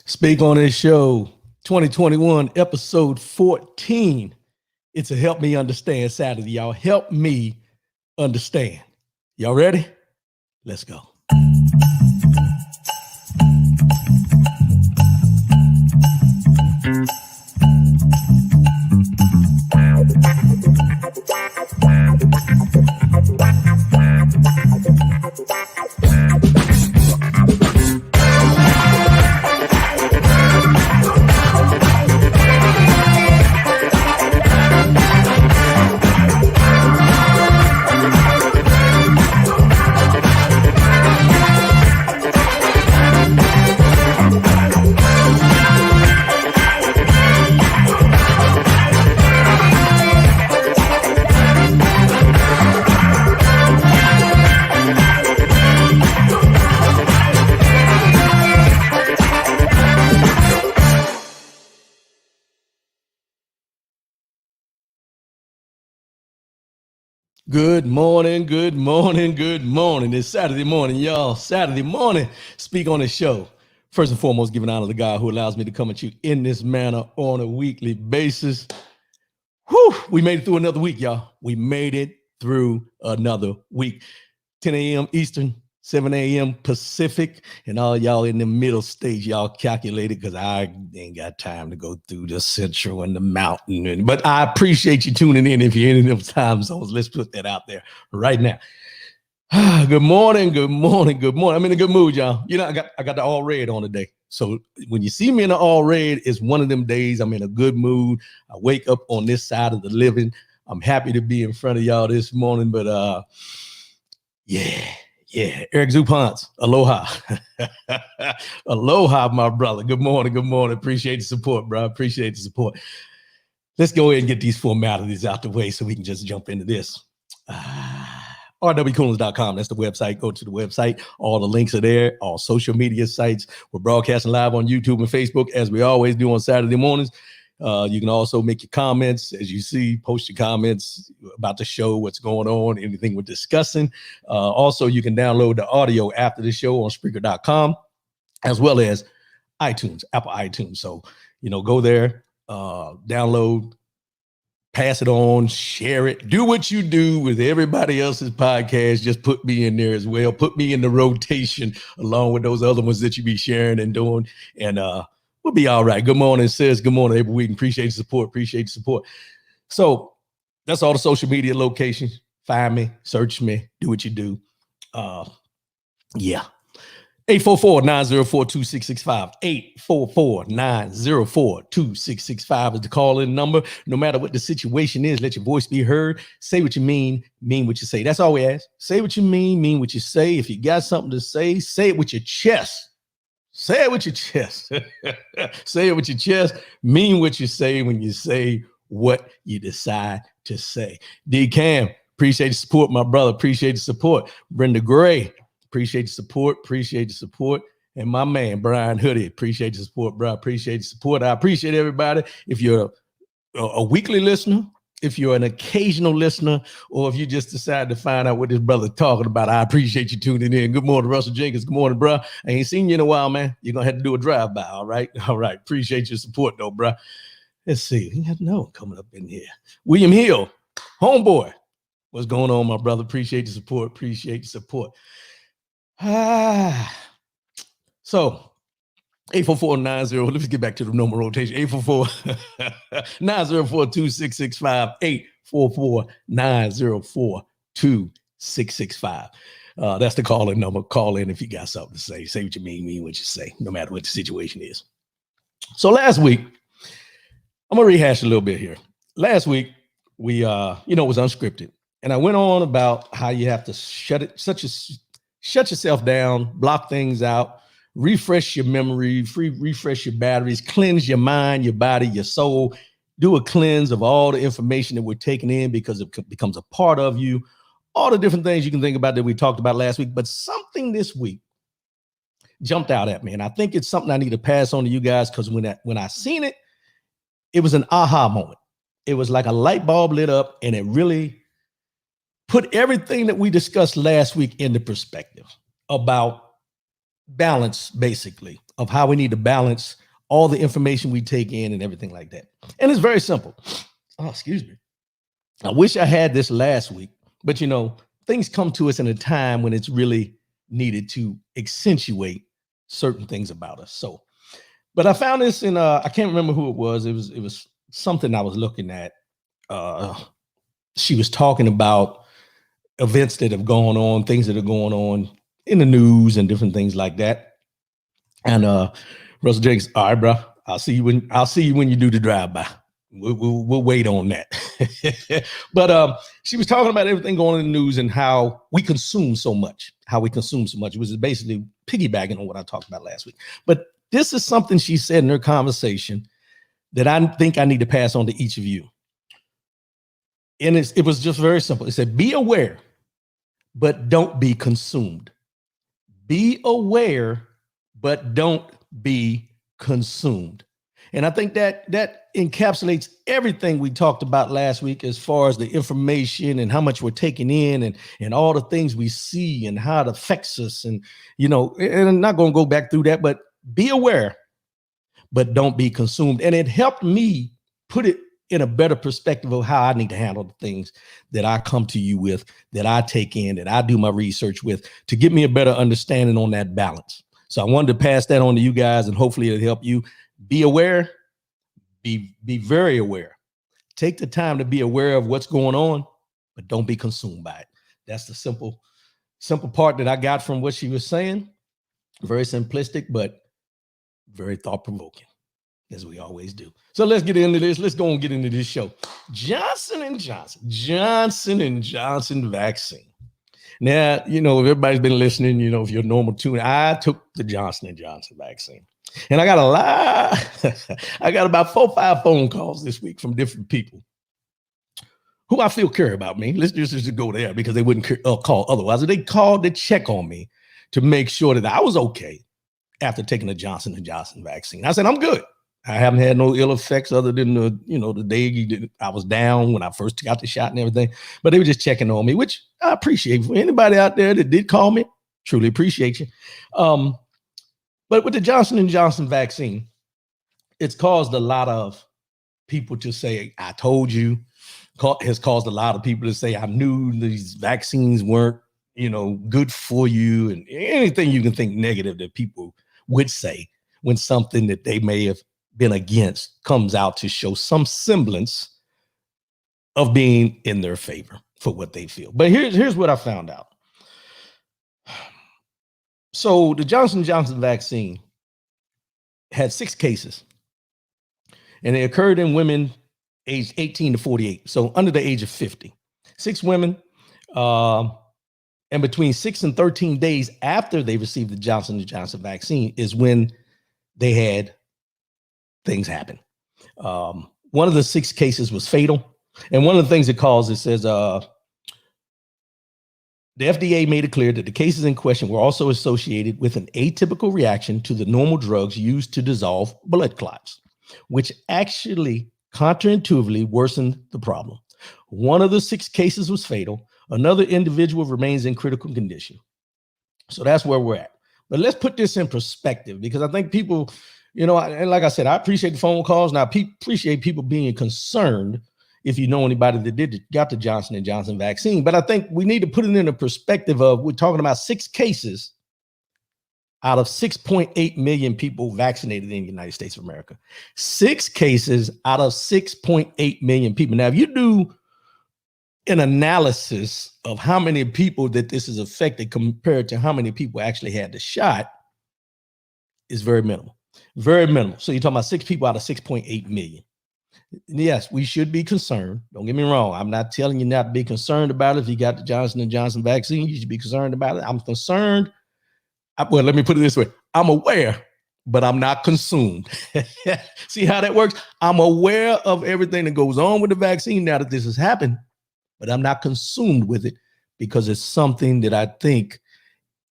Speak on this show, 2021, episode 14. It's a Help Me Understand Saturday, y'all. Help me understand. Y'all ready? Let's go. Good morning, good morning, good morning. It's Saturday morning, y'all. Saturday morning, speak on the show. First and foremost, giving honor to God who allows me to come at you in this manner on a weekly basis. Whew, we made it through another week, y'all. We made it through another week. 10 a.m. Eastern, 7 a.m. Pacific, and all y'all in the middle stage, y'all calculated because I ain't got time to go through the central and the mountain. But I appreciate you tuning in if you're in them time zones. Let's put that out there right now. Good morning, good morning, good morning. I'm in a good mood, y'all. You know, I got the all red on today. So when you see me in the all red, it's one of them days I'm in a good mood. I wake up on this side of the living. I'm happy to be in front of y'all this morning, but yeah, Eric Zupants, aloha. Aloha, my brother. Good morning, good morning. Appreciate the support, bro. Appreciate the support. Let's go ahead and get these formalities out the way so we can just jump into this. rwcoolins.com, that's the website. Go to the website. All the links are there. All social media sites. We're broadcasting live on YouTube and Facebook, as we always do on Saturday mornings. You can also make your comments, as you see, post your comments about the show, what's going on, anything we're discussing. Also, you can download the audio after the show on Spreaker.com, as well as iTunes, Apple iTunes. So, go there, download, pass it on, share it, do what you do with everybody else's podcast. Just put me in there as well. Put me in the rotation along with those other ones that you be sharing and doing. And, we'll be all right. Good morning, sis. Good morning, every week. Appreciate the support. Appreciate the support. So that's all the social media locations. Find me, search me, do what you do. Yeah. 844-904-2665. 844-904-2665 is the call-in number. No matter what the situation is, let your voice be heard. Say what you mean what you say. That's all we ask. Say what you mean what you say. If you got something to say it with your chest. Say it with your chest. Say it with your chest. Mean what you say when you say what you decide to say. D Cam, appreciate the support, my brother. Appreciate the support. Brenda Gray, appreciate the support. Appreciate the support. And my man, Brian Hoodie, appreciate the support, bro. Appreciate the support. I appreciate everybody. If you're a weekly listener, if you're an occasional listener, or if you just decide to find out what this brother's talking about, I appreciate you tuning in. Good morning, Russell Jenkins. Good morning, bro. I ain't seen you in a while, man. You're going to have to do a drive-by, all right? All right. Appreciate your support, though, bro. Let's see. We got no coming up in here. William Hill, homeboy. What's going on, my brother? Appreciate the support. Appreciate the support. So, 844-90, let's get back to the normal rotation. 844-904-2665. 844-904-2665. That's the call-in number. Call in if you got something to say. Say what you mean what you say, no matter what the situation is. So last week, I'm going to rehash a little bit here. Last week, we, it was unscripted. And I went on about how you have to shut yourself down, block things out, refresh your memory, refresh your batteries, cleanse your mind, your body, your soul, do a cleanse of all the information that we're taking in because it becomes a part of you, all the different things you can think about that we talked about last week. But something this week jumped out at me, and I think it's something I need to pass on to you guys because when I seen it, it was an aha moment. It was like a light bulb lit up, and it really put everything that we discussed last week into perspective about balance, basically, of how we need to balance all the information we take in and everything like that. And it's very simple. Oh, excuse me. I wish I had this last week, but things come to us in a time when it's really needed to accentuate certain things about us. So, but I found this in I can't remember who it was. It was something I was looking at. She was talking about events that have gone on, things that are going on in the news and different things like that. And Russell Jenkins, all right, bro, I'll see you when you do the drive-by. We'll wait on that. But she was talking about everything going on in the news and how we consume so much, which is basically piggybacking on what I talked about last week. But this is something she said in her conversation that I think I need to pass on to each of you. And it was just very simple. It said, be aware, but don't be consumed. Be aware, but don't be consumed. And I think that encapsulates everything we talked about last week as far as the information and how much we're taking in and all the things we see and how it affects us. And, and I'm not going to go back through that, but be aware, but don't be consumed. And it helped me put it in a better perspective of how I need to handle the things that I come to you with, that I take in, that I do my research with, to give me a better understanding on that balance. So I wanted to pass that on to you guys, and hopefully it'll help you. Be aware, be very aware. Take the time to be aware of what's going on, but don't be consumed by it. That's the simple part that I got from what she was saying. Very simplistic, but very thought-provoking, as we always do. So let's get into this. Let's go and get into this show. Johnson & Johnson vaccine. Now, if everybody's been listening, if you're a normal tuner, I took the Johnson & Johnson vaccine. And I got I got about 4 or 5 phone calls this week from different people who I feel care about me. Let's just go there, because they wouldn't call otherwise. They called to check on me to make sure that I was okay after taking the Johnson & Johnson vaccine. I said, I'm good. I haven't had no ill effects other than the day I was down when I first got the shot and everything. But they were just checking on me, which I appreciate. For anybody out there that did call me, truly appreciate you. But with the Johnson & Johnson vaccine, it's caused a lot of people to say, I told you. Has caused a lot of people to say, I knew these vaccines weren't, good for you, and anything you can think negative that people would say when something that they may have been against comes out to show some semblance of being in their favor for what they feel. But here's what I found out. So the Johnson & Johnson vaccine had 6 cases, and they occurred in women aged 18 to 48, so under the age of 50. 6 women, and between 6 and 13 days after they received the Johnson & Johnson vaccine is when they had things happen. One of the 6 cases was fatal, and one of the things it caused, it says, the FDA made it clear that the cases in question were also associated with an atypical reaction to the normal drugs used to dissolve blood clots, which actually counterintuitively worsened the problem. One of the 6 cases was fatal. Another individual remains in critical condition. So that's where we're at. But let's put this in perspective, because I think people, and like I said, I appreciate the phone calls. Now, I appreciate people being concerned if you know anybody that got the Johnson & Johnson vaccine. But I think we need to put it in a perspective of, we're talking about 6 cases out of 6.8 million people vaccinated in the United States of America. 6 cases out of 6.8 million people. Now, if you do an analysis of how many people that this is affected compared to how many people actually had the shot, is very minimal. Very minimal. So you're talking about 6 people out of 6.8 million. Yes, we should be concerned. Don't get me wrong. I'm not telling you not to be concerned about it. If you got the Johnson & Johnson vaccine, you should be concerned about it. I'm concerned. Well, let me put it this way. I'm aware, but I'm not consumed. See how that works? I'm aware of everything that goes on with the vaccine now that this has happened, but I'm not consumed with it, because it's something that I think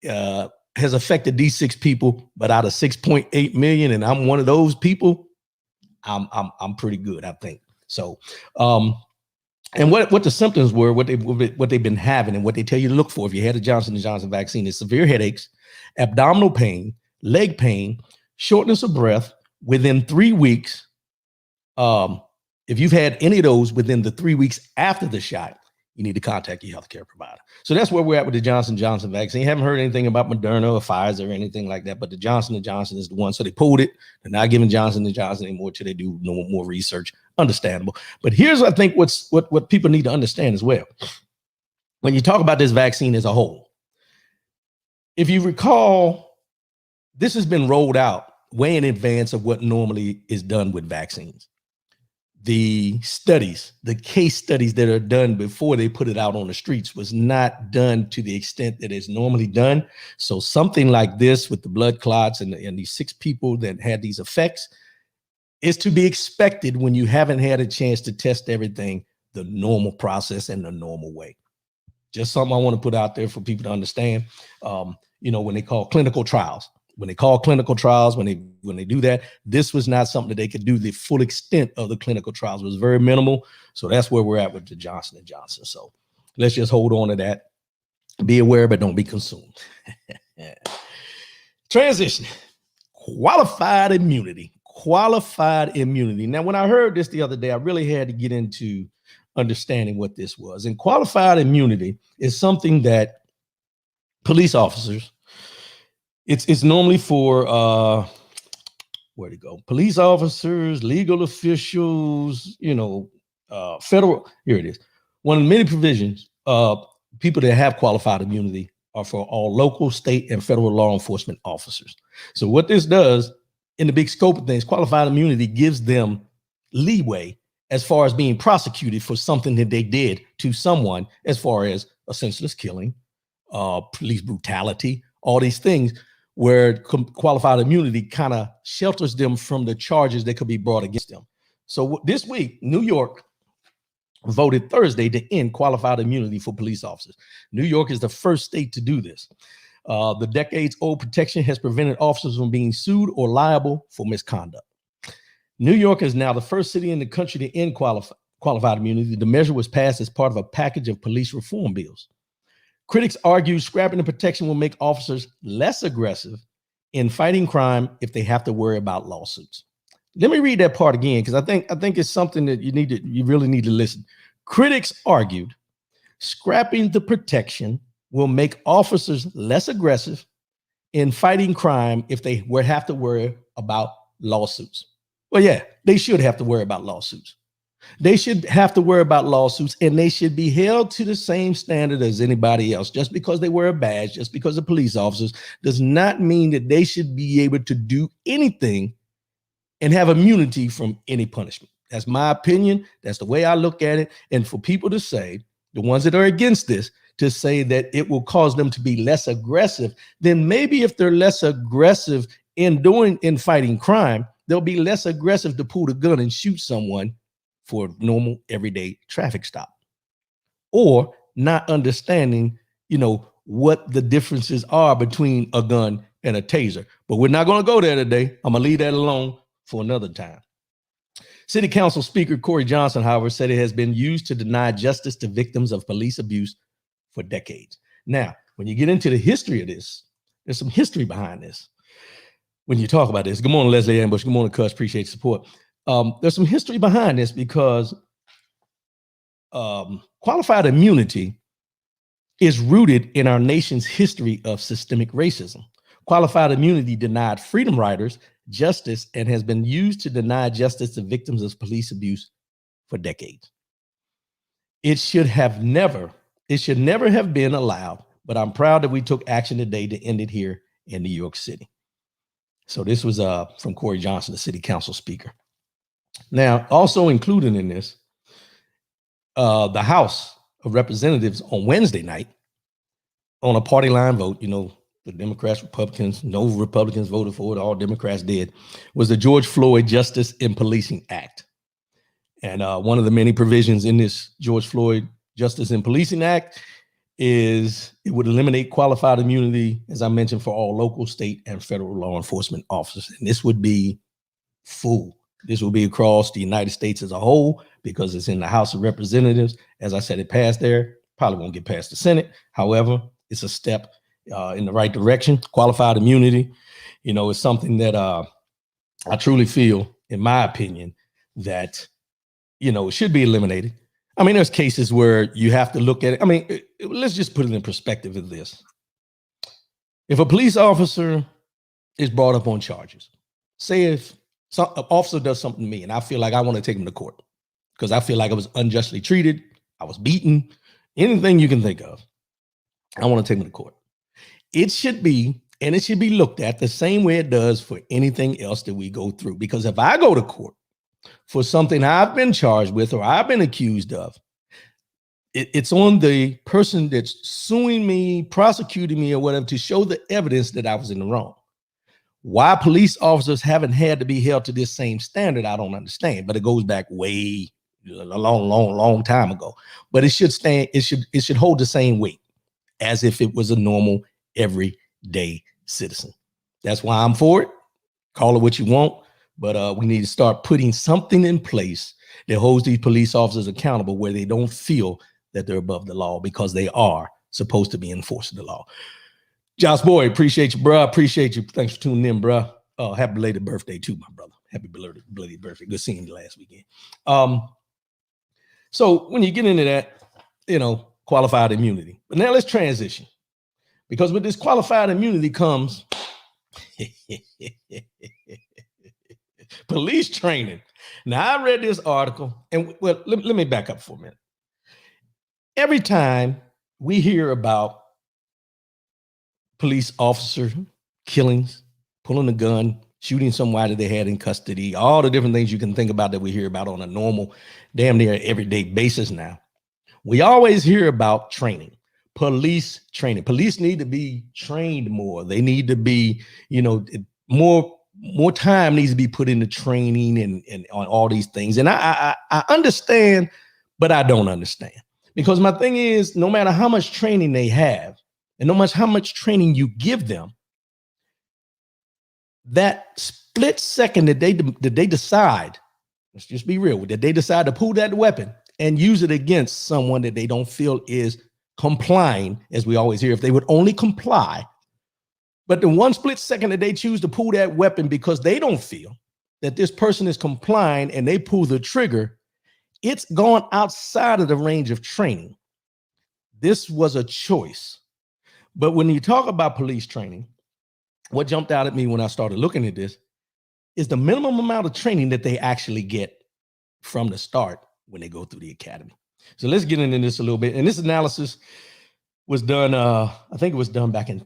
has affected these 6 people, but out of 6.8 million, and I'm one of those people, I'm pretty good, I think. So, and what the symptoms were, what they've been having, and what they tell you to look for if you had a Johnson & Johnson vaccine is severe headaches, abdominal pain, leg pain, shortness of breath within 3 weeks. If you've had any of those within the 3 weeks after the shot, you need to contact your healthcare provider. So that's where we're at with the Johnson & Johnson vaccine. Haven't heard anything about Moderna or Pfizer or anything like that, but the Johnson & Johnson is the one. So they pulled it. They're not giving Johnson & Johnson anymore till they do no more research. Understandable. But here's, I think, what people need to understand as well. When you talk about this vaccine as a whole, if you recall, this has been rolled out way in advance of what normally is done with vaccines. The studies, the case studies that are done before they put it out on the streets was not done to the extent that it's normally done. So something like this with the blood clots and these 6 people that had these effects is to be expected when you haven't had a chance to test everything the normal process and the normal way. Just something I want to put out there for people to understand. When they call clinical trials, when they do that, this was not something that they could do the full extent of the clinical trials. It was very minimal. So that's where we're at with the Johnson & Johnson. So let's just hold on to that. Be aware, but don't be consumed. Transition. Qualified immunity. Now, when I heard this the other day, I really had to get into understanding what this was. And qualified immunity is something that police officers, it's normally for where'd it go? Police officers, legal officials, federal. Here it is. One of the many provisions, people that have qualified immunity are for all local, state, and federal law enforcement officers. So what this does, in the big scope of things, qualified immunity gives them leeway as far as being prosecuted for something that they did to someone, as far as a senseless killing, police brutality, all these things, where qualified immunity kind of shelters them from the charges that could be brought against them. So this week, New York voted Thursday to end qualified immunity for police officers. New York is the first state to do this. The decades-old protection has prevented officers from being sued or liable for misconduct. New York is now the first city in the country to end qualified immunity. The measure was passed as part of a package of police reform bills. Critics argue scrapping the protection will make officers less aggressive in fighting crime if they have to worry about lawsuits. Let me read that part again, because I think it's something that you really need to listen. Critics argued scrapping the protection will make officers less aggressive in fighting crime if they have to worry about lawsuits. Well, yeah, they should have to worry about lawsuits. They should have to worry about lawsuits, and they should be held to the same standard as anybody else. Just because they wear a badge, just because they're police officers, does not mean that they should be able to do anything and have immunity from any punishment. That's my opinion. That's the way I look at it. And for people to say, the ones that are against this, to say that it will cause them to be less aggressive, then maybe if they're less aggressive in fighting crime, they'll be less aggressive to pull the gun and shoot someone for a normal everyday traffic stop, or not understanding, what the differences are between a gun and a taser. But we're not going to go there today. I'm going to leave that alone for another time. City Council Speaker Corey Johnson, however, said it has been used to deny justice to victims of police abuse for decades. Now, when you get into the history of this, there's some history behind this. When you talk about this, good morning, Leslie Ambush. Good morning, Cuz. Appreciate your support. There's some history behind this, because qualified immunity is rooted in our nation's history of systemic racism. Qualified immunity denied freedom riders justice and has been used to deny justice to victims of police abuse for decades. It should never have been allowed, but I'm proud that we took action today to end it here in New York City. So this was from Corey Johnson, the City Council Speaker. Now, also included in this, the House of Representatives on Wednesday night, on a party line vote, the Democrats, Republicans, no Republicans voted for it, all Democrats did, was the George Floyd Justice in Policing Act. And one of the many provisions in this George Floyd Justice in Policing Act is it would eliminate qualified immunity, as I mentioned, for all local, state, and federal law enforcement officers. And this would be full. This will be across the United States as a whole, because it's in the House of Representatives. As I said, it passed there, probably won't get past the Senate. However, it's a step in the right direction. Qualified immunity, is something that I truly feel, in my opinion, that, it should be eliminated. I mean, there's cases where you have to look at it. I mean, let's just put it in perspective of this. If a police officer is brought up on charges, say if an officer does something to me and I feel like I want to take him to court because I feel like I was unjustly treated, I was beaten, anything you can think of, I want to take him to court. It should be looked at the same way it does for anything else that we go through. Because if I go to court for something I've been charged with or I've been accused of, it's on the person that's suing me, prosecuting me or whatever to show the evidence that I was in the wrong. Why police officers haven't had to be held to this same standard, I don't understand, but it goes back way a long time ago. But it should hold the same weight as if it was a normal everyday citizen. That's why I'm for it. Call it what you want, but we need to start putting something in place that holds these police officers accountable where they don't feel that they're above the law, because they are supposed to be enforcing the law. Josh Boyd, appreciate you, bro. Appreciate you. Thanks for tuning in, bro. Happy belated birthday too, my brother. Happy belated birthday. Good seeing you last weekend. So when you get into that, qualified immunity. But now let's transition, because with this qualified immunity comes police training. Now, I read this article, and let me back up for a minute. Every time we hear about police officer killings, pulling a gun, shooting somebody they had in custody, all the different things you can think about that we hear about on a normal, damn near everyday basis now, we always hear about training, police training. Police need to be trained more. They need to be, more time needs to be put into training and on all these things. And I understand, but I don't understand. Because my thing is, no matter how much training they have, and no matter how much training you give them, that split second that they decide, let's just be real, that they decide to pull that weapon and use it against someone that they don't feel is complying, as we always hear, if they would only comply. But the one split second that they choose to pull that weapon because they don't feel that this person is complying and they pull the trigger, it's gone outside of the range of training. This was a choice. But when you talk about police training, what jumped out at me when I started looking at this is the minimum amount of training that they actually get from the start when they go through the academy. So let's get into this a little bit. And this analysis was done, I think it was done back in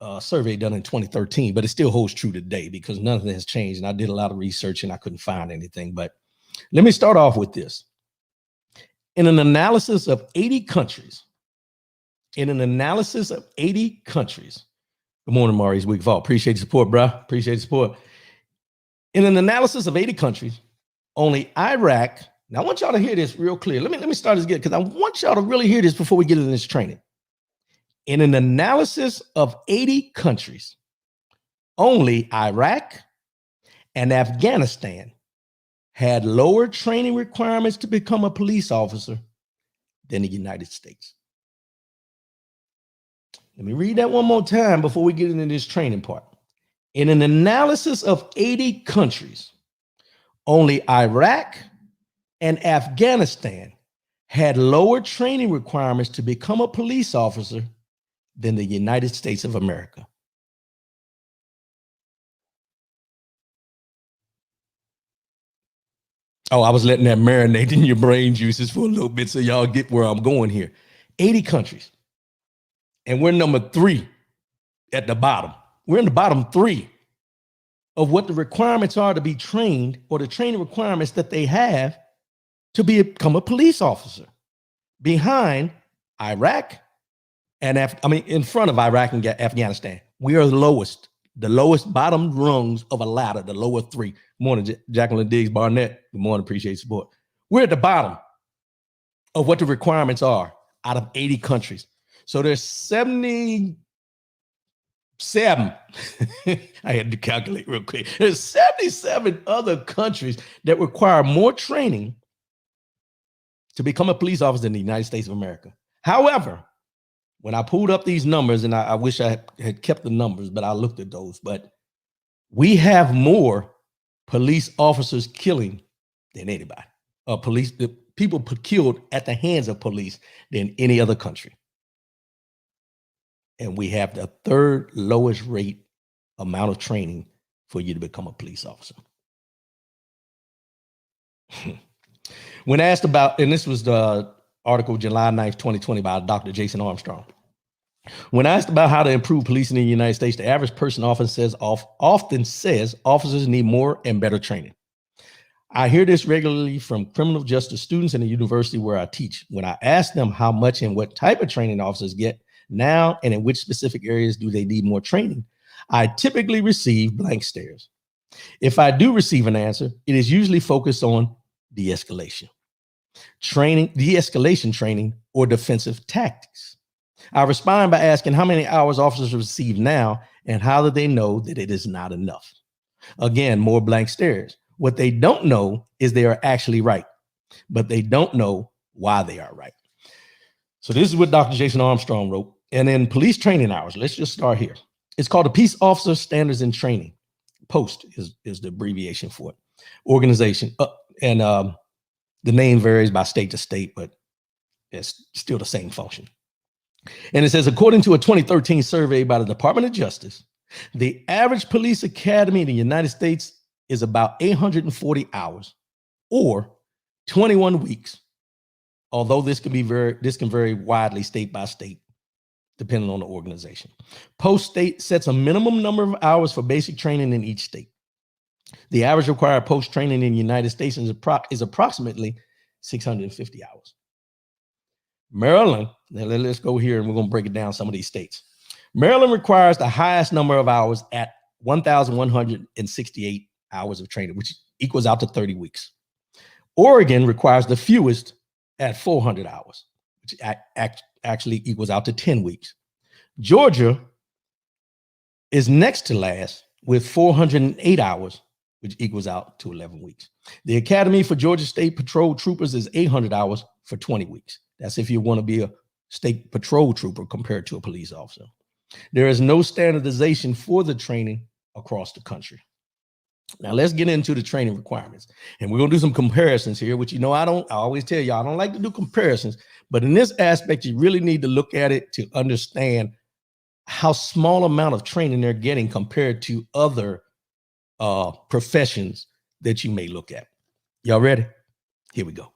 a survey done in 2013, but it still holds true today because nothing has changed. And I did a lot of research and I couldn't find anything. But let me start off with this. In an analysis of 80 countries, good morning, Maurice Wigfall. Appreciate your support, bro. Appreciate your support. In an analysis of 80 countries, only Iraq. Now I want y'all to hear this real clear. Let me start this again, because I want y'all to really hear this before we get into this training. In an analysis of 80 countries, only Iraq and Afghanistan had lower training requirements to become a police officer than the United States. Let me read that one more time before we get into this training part. In an analysis of 80 countries, only Iraq and Afghanistan had lower training requirements to become a police officer than the United States of America. Oh, I was letting that marinate in your brain juices for a little bit so y'all get where I'm going here. 80 countries. And we're number 3 at the bottom. We're in the bottom 3 of what the requirements are to be trained, or the training requirements that they have to become a police officer, behind Iraq and in front of Iraq and Afghanistan. We are the lowest bottom rungs of a ladder, the lower 3. Good morning, Jacqueline Diggs Barnett. Good morning, appreciate your support. We're at the bottom of what the requirements are out of 80 countries. So there's 77. I had to calculate real quick. There's 77 other countries that require more training to become a police officer in the United States of America. However, When I pulled up these numbers, and I wish I had kept the numbers, but I looked at those. But we have more police officers killing than anybody. The people killed at the hands of police than any other country. And we have the third lowest rate amount of training for you to become a police officer. When asked about, and this was the article July 9th, 2020 by Dr. Jason Armstrong. When asked about how to improve policing in the United States, the average person often says officers need more and better training. I hear this regularly from criminal justice students in the university where I teach. When I ask them how much and what type of training officers get now and in which specific areas do they need more training, I typically receive blank stares. If I do receive an answer, it is usually focused on de-escalation training, or defensive tactics. I respond by asking how many hours officers receive now and how do they know that it is not enough? Again, more blank stares. What they don't know is they are actually right, but they don't know why they are right. So this is what Dr. Jason Armstrong wrote. And in police training hours, let's just start here. It's called the Peace Officer Standards and Training. POST is the abbreviation for it. Organization. The name varies by state to state, but it's still the same function. And it says, according to a 2013 survey by the Department of Justice, the average police academy in the United States is about 840 hours or 21 weeks. Although this can vary widely state by state, depending on the organization. Post state sets a minimum number of hours for basic training in each state. The average required post training in the United States is approximately 650 hours. Maryland, now let's go here and we're going to break it down some of these states. Maryland requires the highest number of hours at 1,168 hours of training, which equals out to 30 weeks. Oregon requires the fewest at 400 hours, which actually equals out to 10 weeks. Georgia is next to last with 408 hours, which equals out to 11 weeks. The Academy for Georgia State Patrol Troopers is 800 hours for 20 weeks. That's if you want to be a state patrol trooper compared to a police officer. There is no standardization for the training across the country. Now let's get into the training requirements, and we're going to do some comparisons here, which, I always tell you, I don't like to do comparisons, but in this aspect, you really need to look at it to understand how small amount of training they're getting compared to other professions that you may look at. Y'all ready? Here we go.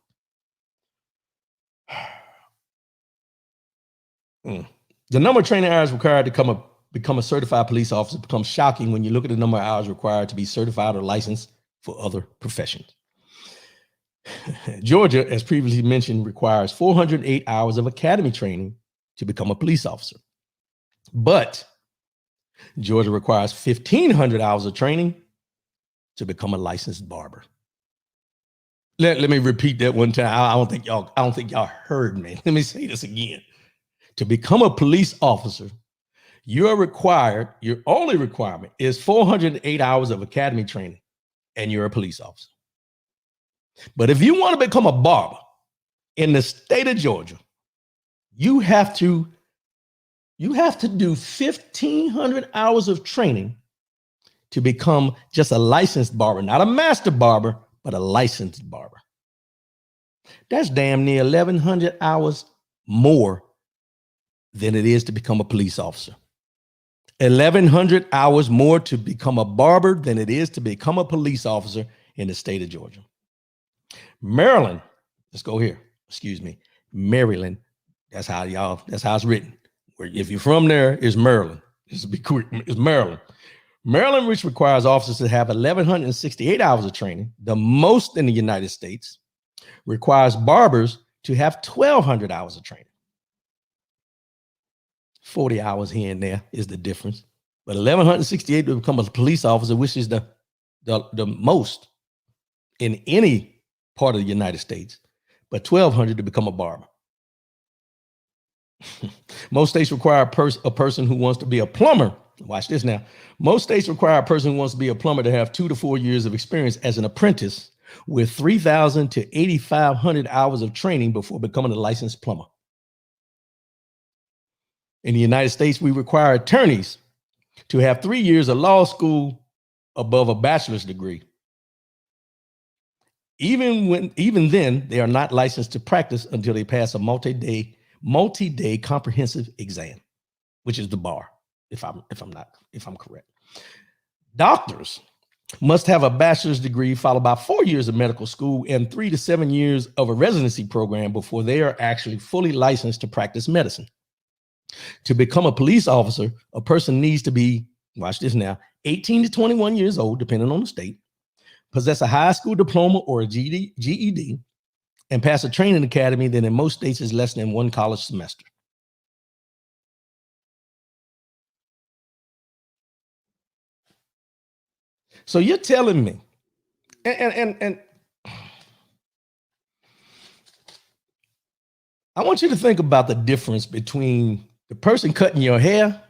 The number of training hours required to become a certified police officer becomes shocking when you look at the number of hours required to be certified or licensed for other professions. Georgia, as previously mentioned, requires 408 hours of academy training to become a police officer. But Georgia requires 1,500 hours of training to become a licensed barber. Let me repeat that one time. I don't think y'all heard me. Let me say this again. To become a police officer, your only requirement is 408 hours of academy training, and you're a police officer. But if you want to become a barber in the state of Georgia, you have to do 1,500 hours of training to become just a licensed barber, not a master barber, but a licensed barber. That's damn near 1,100 hours more than it is to become a police officer. 1,100 hours more to become a barber than it is to become a police officer in the state of Georgia. Maryland, let's go here. Maryland. That's how it's written. If you're from there, it's Maryland. Just to be quick, it's Maryland. Maryland, which requires officers to have 1,168 hours of training, the most in the United States, requires barbers to have 1,200 hours of training. 40 hours here and there is the difference. But 1,168 to become a police officer, which is the most in any part of the United States, but 1,200 to become a barber. Most states require a person who wants to be a plumber. Watch this now. Most states require a person who wants to be a plumber to have 2 to 4 years of experience as an apprentice with 3,000 to 8,500 hours of training before becoming a licensed plumber. In the United States, we require attorneys to have 3 years of law school above a bachelor's degree. Even then, they are not licensed to practice until they pass a multi-day comprehensive exam, which is the bar, if I'm correct. Doctors must have a bachelor's degree followed by 4 years of medical school and 3 to 7 years of a residency program before they are actually fully licensed to practice medicine. To become a police officer, a person needs to be, watch this now, 18 to 21 years old, depending on the state, possess a high school diploma or a GED, and pass a training academy that in most states is less than 1 college semester. So you're telling me, and I want you to think about the difference between the person cutting your hair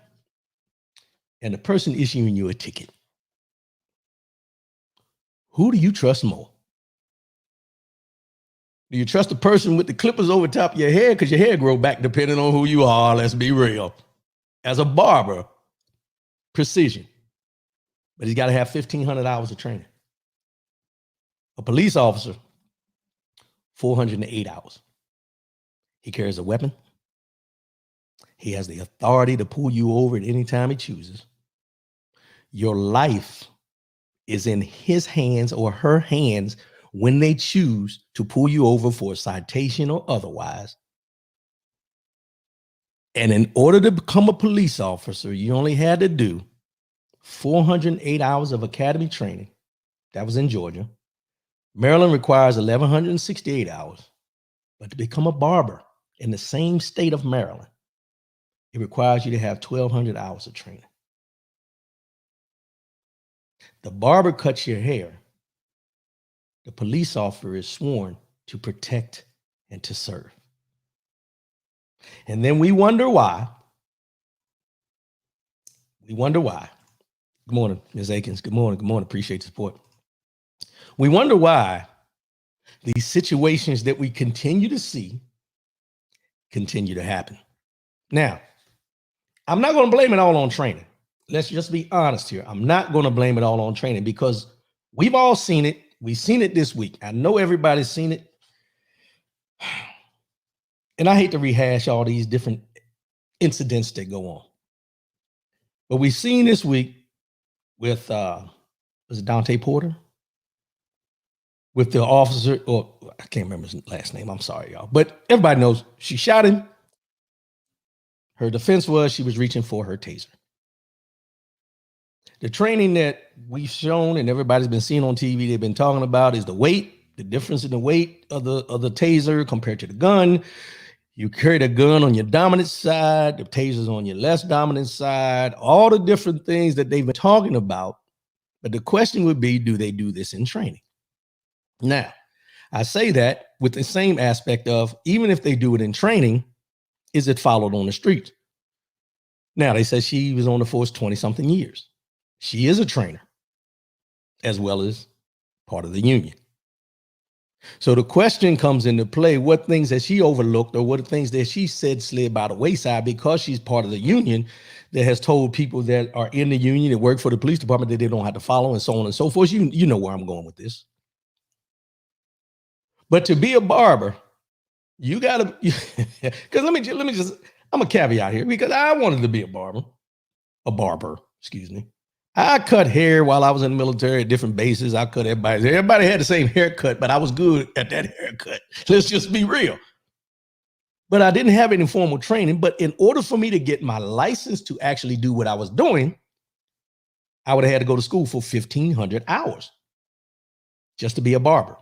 and the person issuing you a ticket. Who do you trust more? Do you trust the person with the clippers over top of your hair? Because your hair grow back depending on who you are. Let's be real. As a barber, precision. But he's got to have 1,500 hours of training. A police officer, 408 hours. He carries a weapon. He has the authority to pull you over at any time he chooses. Your life is in his hands or her hands when they choose to pull you over for a citation or otherwise. And in order to become a police officer, you only had to do 408 hours of academy training. That was in Georgia. Maryland requires 1,168 hours. But to become a barber in the same state of Maryland, it requires you to have 1,200 hours of training. The barber cuts your hair. The police officer is sworn to protect and to serve. And then we wonder why. Good morning, Ms. Akins. Good morning. Appreciate the support. We wonder why these situations that we continue to see continue to happen. Now, I'm not going to blame it all on training. Let's just be honest here. I'm not going to blame it all on training because we've all seen it. We've seen it this week. I know everybody's seen it. And I hate to rehash all these different incidents that go on. But we've seen this week with, was it Dante Porter? With the officer, or I can't remember his last name. I'm sorry, y'all. But everybody knows she shot him. Her defense was she was reaching for her taser. The training that we've shown and everybody's been seeing on TV, they've been talking about is the weight, the difference in the weight of the taser compared to the gun. You carry the gun on your dominant side, the taser's on your less dominant side, all the different things that they've been talking about. But the question would be, do they do this in training? Now, I say that with the same aspect of, even if they do it in training, is it followed on the street? Now, they said she was on the force 20-something years. She is a trainer, as well as part of the union. So the question comes into play, what things that she overlooked or what things that she said slid by the wayside because she's part of the union that has told people that are in the union that work for the police department that they don't have to follow and so on and so forth. You know where I'm going with this. But to be a barber, you gotta, because let me just, I'm a caveat here because I wanted to be a barber, excuse me. I cut hair while I was in the military at different bases. I cut everybody. Everybody had the same haircut, but I was good at that haircut. Let's just be real. But I didn't have any formal training. But in order for me to get my license to actually do what I was doing, I would have had to go to school for 1,500 hours just to be a barber.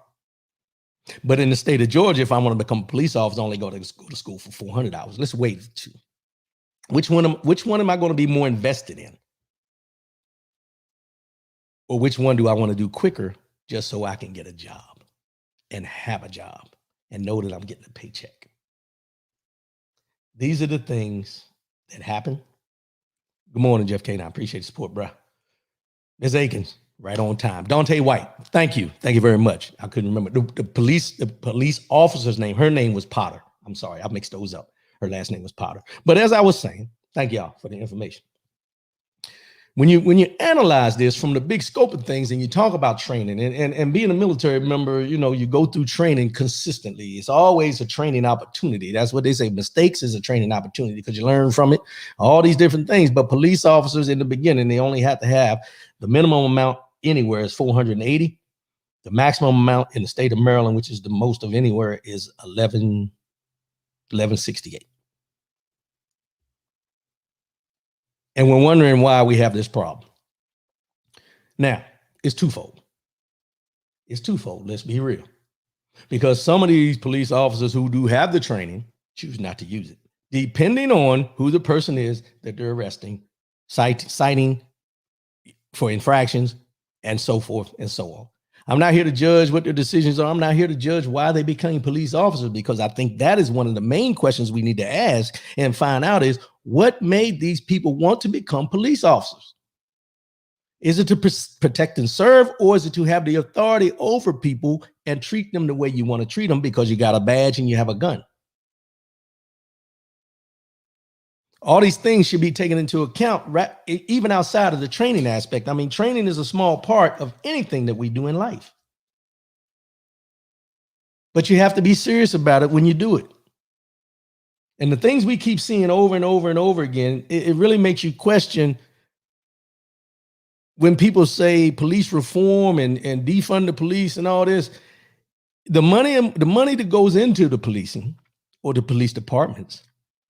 But in the state of Georgia, if I want to become a police officer, I only go to school for 400 hours. Let's wait to. Which one am I going to be more invested in? Or which one do I want to do quicker just so I can get a job and have a job and know that I'm getting a paycheck? These are the things that happen. Good morning, Jeff K. I appreciate the support, bro. Ms. Akins, right on time. Dante White, thank you. Thank you very much. I couldn't remember. The police officer's name, her name was Potter. I'm sorry, I mixed those up. Her last name was Potter. But as I was saying, Thank y'all for the information. When you analyze this from the big scope of things and you talk about training and being a military member, you go through training consistently. It's always a training opportunity. That's what they say. Mistakes is a training opportunity because you learn from it, all these different things. But police officers in the beginning, they only have to have the minimum amount anywhere is 480. The maximum amount in the state of Maryland, which is the most of anywhere, is 1168. And we're wondering why we have this problem. Now, it's twofold. Let's be real. Because some of these police officers who do have the training choose not to use it, depending on who the person is that they're arresting, citing for infractions, and so forth and so on. I'm not here to judge what their decisions are. I'm not here to judge why they became police officers, because I think that is one of the main questions we need to ask and find out is what made these people want to become police officers? Is it to protect and serve, or is it to have the authority over people and treat them the way you want to treat them because you got a badge and you have a gun? All these things should be taken into account, right? Even outside of the training aspect. I mean, training is a small part of anything that we do in life. But you have to be serious about it when you do it. And the things we keep seeing over and over and over again, it really makes you question when people say police reform and defund the police and all this. The money that goes into the policing or the police departments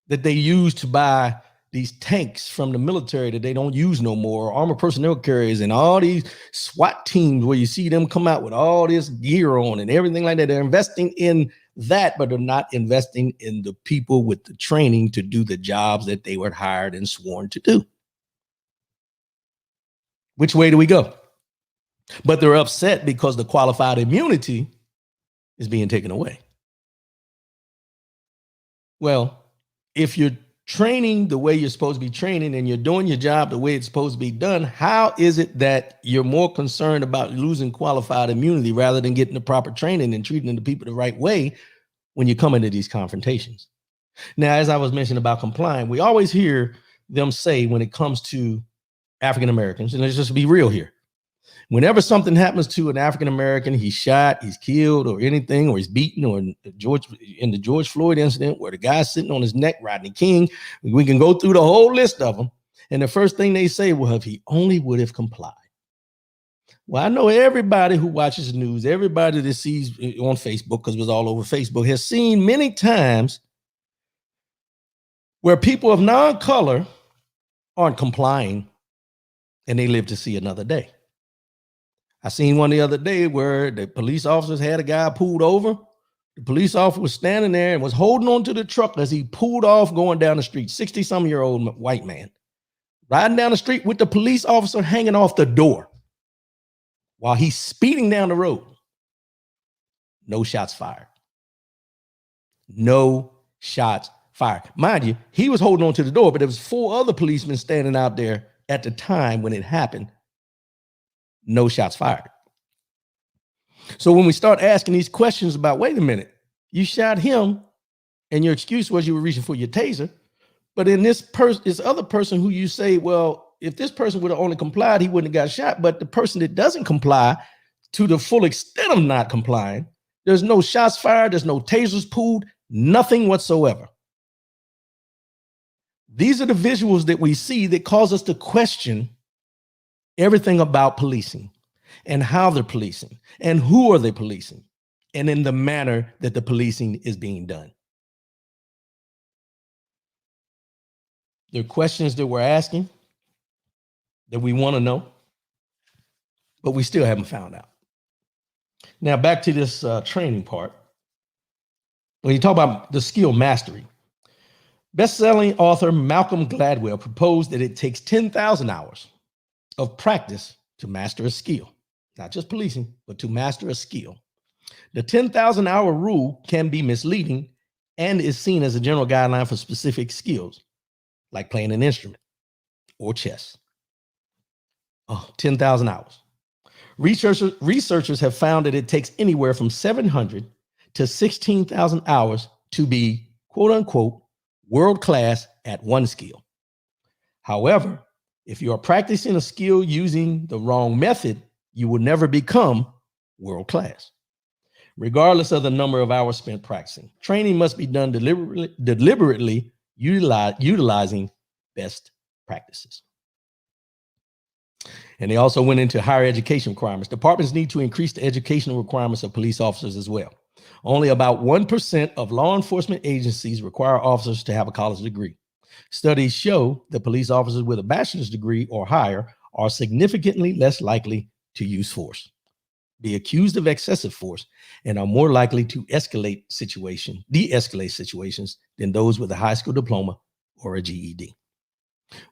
that they use to buy these tanks from the military that they don't use no more, armored personnel carriers, and all these SWAT teams where you see them come out with all this gear on and everything like that. They're investing in that, but they're not investing in the people with the training to do the jobs that they were hired and sworn to do. Which way do we go? But they're upset because the qualified immunity is being taken away. Well, if you're training the way you're supposed to be training and you're doing your job the way it's supposed to be done, how is it that you're more concerned about losing qualified immunity rather than getting the proper training and treating the people the right way when you come into these confrontations? Now, as I was mentioning about complying, we always hear them say when it comes to African Americans, and let's just be real here. Whenever something happens to an African American, he's shot, he's killed, or anything, or he's beaten, or in the George Floyd incident where the guy's sitting on his neck, Rodney King, we can go through the whole list of them. And the first thing they say, well, if he only would have complied. Well, I know everybody who watches the news, everybody that sees on Facebook, because it was all over Facebook, has seen many times where people of non-color aren't complying and they live to see another day. I seen one the other day where the police officers had a guy pulled over. The police officer was standing there and was holding on to the truck as he pulled off going down the street. 60-some-year-old white man riding down the street with the police officer hanging off the door while he's speeding down the road. No shots fired. No shots fired. Mind you, he was holding on to the door, but there was 4 other policemen standing out there at the time when it happened. No shots fired. So when we start asking these questions about, wait a minute, you shot him and your excuse was you were reaching for your taser. But in this other person who you say, well, if this person would have only complied, he wouldn't have got shot. But the person that doesn't comply to the full extent of not complying, there's no shots fired, there's no tasers pulled, nothing whatsoever. These are the visuals that we see that cause us to question everything about policing and how they're policing and who are they policing and in the manner that the policing is being done. There are questions that we're asking that we want to know, but we still haven't found out. Now, back to this training part. When you talk about the skill mastery, best-selling author Malcolm Gladwell proposed that it takes 10,000 hours of practice to master a skill, not just policing, but to master a skill. The 10,000-hour rule can be misleading and is seen as a general guideline for specific skills, like playing an instrument or chess. 10,000 hours. Researchers have found that it takes anywhere from 700 to 16,000 hours to be, quote unquote, world class at one skill. However, if you are practicing a skill using the wrong method, you will never become world class. Regardless of the number of hours spent practicing, training must be done deliberately utilizing best practices. And they also went into higher education requirements. Departments need to increase the educational requirements of police officers as well. Only about 1% of law enforcement agencies require officers to have a college degree. Studies show that police officers with a bachelor's degree or higher are significantly less likely to use force, be accused of excessive force, and are more likely to de-escalate situations than those with a high school diploma or a GED.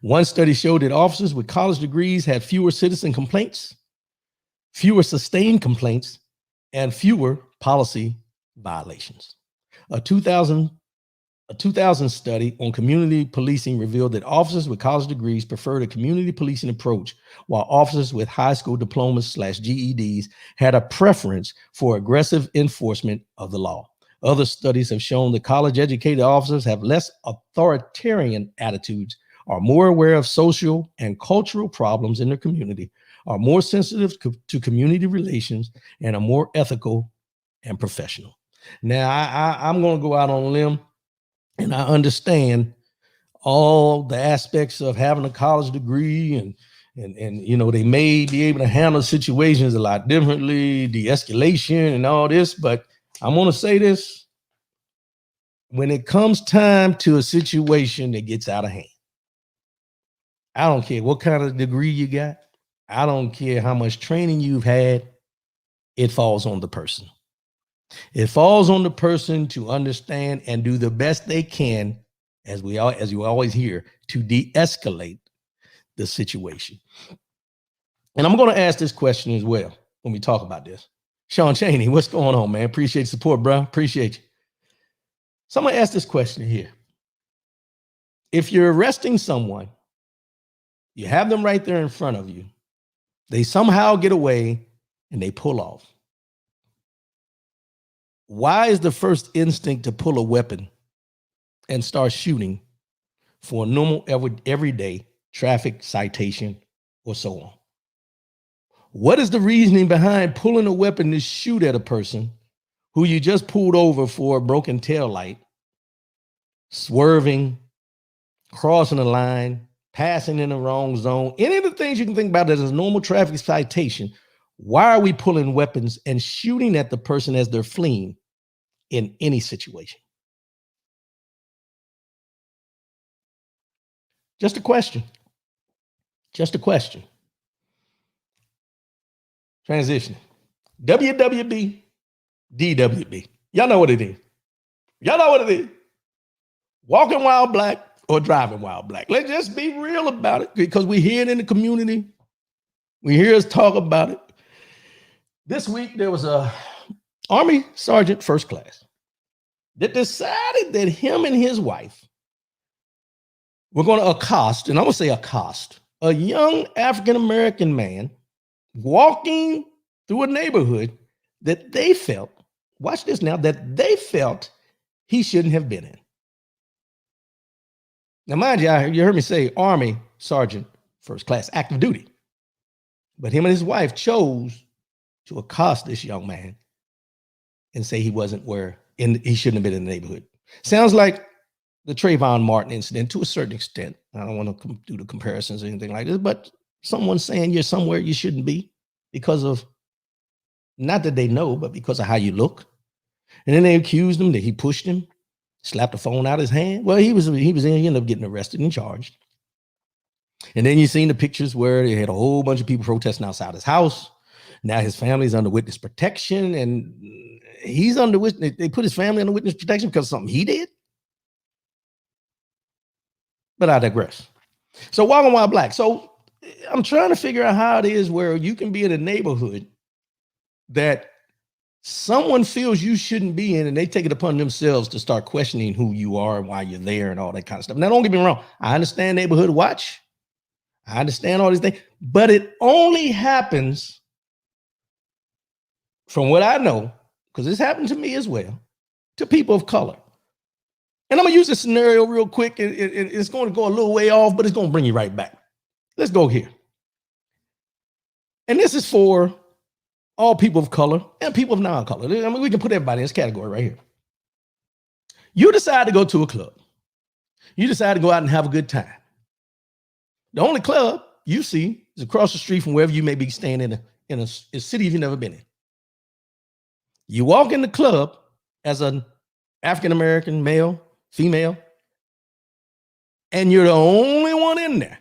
One study showed that officers with college degrees had fewer citizen complaints, fewer sustained complaints, and fewer policy violations. A 2000 study on community policing revealed that officers with college degrees preferred a community policing approach, while officers with high school diplomas/GEDs had a preference for aggressive enforcement of the law. Other studies have shown that college-educated officers have less authoritarian attitudes, are more aware of social and cultural problems in their community, are more sensitive to community relations, and are more ethical and professional. Now, I'm going to go out on a limb, and I understand all the aspects of having a college degree, and you know, they may be able to handle situations a lot differently, de-escalation and all this, but I'm going to say this: when it comes time to a situation that gets out of hand, I don't care what kind of degree you got. I don't care how much training you've had. It falls on the person. It falls on the person to understand and do the best they can, as you always hear, to de-escalate the situation. And I'm going to ask this question as well when we talk about this. Sean Chaney, what's going on, man? Appreciate the support, bro. Appreciate you. So I'm going to ask this question here. If you're arresting someone, you have them right there in front of you, they somehow get away and they pull off. Why is the first instinct to pull a weapon and start shooting for a normal everyday traffic citation or so on? What is the reasoning behind pulling a weapon to shoot at a person who you just pulled over for a broken taillight, swerving, crossing the line, passing in the wrong zone, any of the things you can think about as a normal traffic citation? Why are we pulling weapons and shooting at the person as they're fleeing in any situation? Just a question. Just a question. Transition. WWB, DWB. Y'all know what it is. Y'all know what it is. Walking while black or driving while black. Let's just be real about it, because we hear it in the community. We hear us talk about it. This week, there was a Army Sergeant First Class that decided that him and his wife were going to accost, and I'm going to say accost, a young African-American man walking through a neighborhood that they felt, watch this now, that they felt he shouldn't have been in. Now, mind you, you heard me say Army Sergeant First Class, active duty. But him and his wife chose to accost this young man and say he wasn't he shouldn't have been in the neighborhood. Sounds like the Trayvon Martin incident to a certain extent. I don't want to do the comparisons or anything like this, but someone saying you're somewhere you shouldn't be because of, not that they know, but because of how you look. And then they accused him that he pushed him, slapped the phone out of his hand. Well, he ended up getting arrested and charged. And then you seen the pictures where they had a whole bunch of people protesting outside his house. Now his family's under witness protection, and he's under witness. They put his family under witness protection because of something he did. But I digress. So walking while black. So I'm trying to figure out how it is where you can be in a neighborhood that someone feels you shouldn't be in, and they take it upon themselves to start questioning who you are and why you're there and all that kind of stuff. Now, don't get me wrong. I understand neighborhood watch. I understand all these things, but it only happens, from what I know, because this happened to me as well, to people of color. And I'm going to use this scenario real quick. It's going to go a little way off, but it's going to bring you right back. Let's go here. And this is for all people of color and people of non-color. I mean, we can put everybody in this category right here. You decide to go to a club. You decide to go out and have a good time. The only club you see is across the street from wherever you may be staying in a city you've never been in. You walk in the club as an African-American male, female, and you're the only one in there.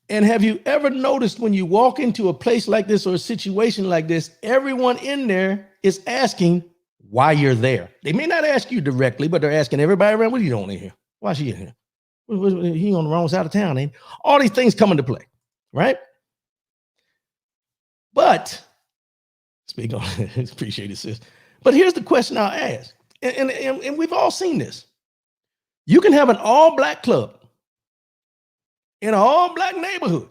And have you ever noticed when you walk into a place like this or a situation like this, everyone in there is asking why you're there. They may not ask you directly, but they're asking everybody around, what are you doing in here? Why is she in here? He on the wrong side of town, ain't he? All these things come into play, right? But, speak on, appreciate it, sis. But here's the question I'll ask, and we've all seen this. You can have an all-black club in an all-black neighborhood,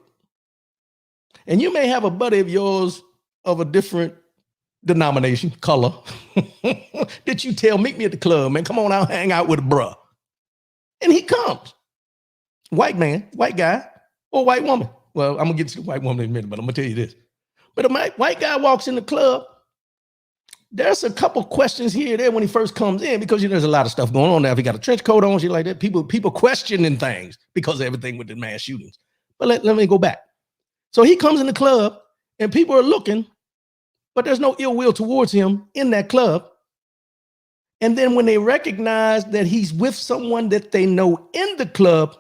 and you may have a buddy of yours of a different denomination, color, that you tell, meet me at the club, man, come on out, hang out with a bruh. And he comes. White man, white guy, or white woman. Well, I'm gonna get to the white woman in a minute, but I'm gonna tell you this. But a white guy walks in the club, there's a couple questions here and there when he first comes in, because there's a lot of stuff going on now. If he got a trench coat on, shit like that, people questioning things because of everything with the mass shootings. But let me go back. So he comes in the club and people are looking, but there's no ill will towards him in that club. And then when they recognize that he's with someone that they know in the club,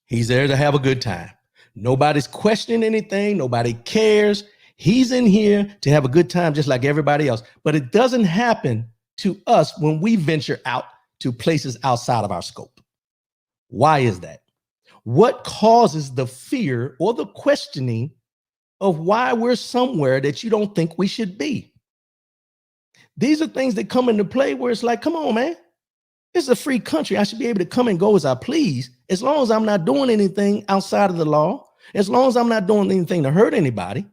he's there to have a good time. Nobody's questioning anything. Nobody cares. He's in here to have a good time just like everybody else. But it doesn't happen to us when we venture out to places outside of our scope. Why is that? What causes the fear or the questioning of why we're somewhere that you don't think we should be? These are things that come into play where it's like, come on, man. This is a free country. I should be able to come and go as I please, as long as I'm not doing anything outside of the law, as long as I'm not doing anything to hurt anybody.